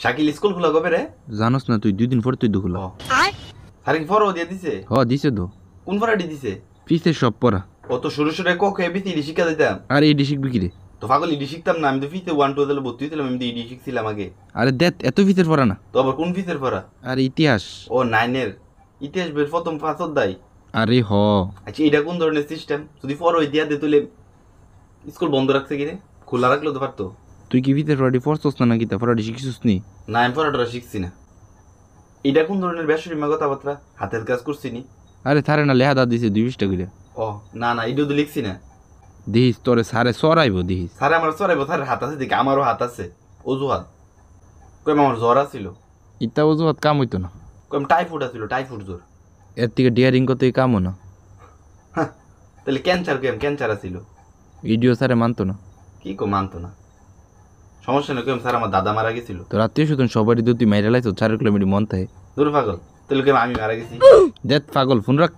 Shakil school খোলা কবে রে? জানোস না তুই 2 দিন পর তুই দুখলো। স্যার কি ফরও দিয়ে দিছে? দিছে তো। কোন ফরাটি দিছে? পিসের সব পড়া। অত সরু সরে ক খ এবিসি শিক্ষা দিতাম। আরে এডি শিখবি কি রে? তো পাগল ইডি শিখতাম না, আমি তো ফিতে 1 2 দিলে ভর্তি হইছিলাম, আমি তো ইডি শিখছিলাম আগে। আরে দেখ এত পিসের পড়া না। তো আবার কোন ফিসের পড়া? আরে ইতিহাস। ও 9 এর ইতিহাস বের প্রথম 5 অধ্যায়। আরে আচ্ছা এটা কোন ধরনের সিস্টেম? যদি ফরও দিয়া দে তুলে স্কুল বন্ধ রাখছে কি রে? খোলা রাখলেও তো পারতো। তুই কি পিসের পড়াটি পড়ছস না নাকি? তা পড়াটি শিখছিস নি? না আমি পড়াটা শিখছি না। এটা কোন ধরনের বেসরিমা কথাবার্তা? হাতের কাজ করছি নি? আরে থারে না লেহা দা দিছে 2 পৃষ্ঠা করে। ও না না এটা তো লিখছি না। দেখিস তোরে সারে সরাইব দেখিস। স্যার আমার চড়াইব, স্যার হাত আছে দেখি, আমারও হাত আছে অজুহাত। কইম আমার জ্বর আছিল, ইতা অজুহাত কাম হইতো না। কইম টাইফয়েড আছিল, টাইফয়েড জ্বর। এর থেকে ডিয়ারিং করতে কামও না। তাহলে ক্যান্সার, কইম ক্যান্সার আছিল। ভিডিও স্যারে মানতো না। কি কো মানতো না? সমস্যা নেই, কইম স্যার আমার দাদা মারা গেছিল। তোর আত্মীয় স্বজন সবারই তুই মাইরা লাইছো 4 কিলোমিটার মন থাকে। দূর পাগল, তাহলে কইম আমি মারা গেছি। দেখ পাগল ফোন রাখ।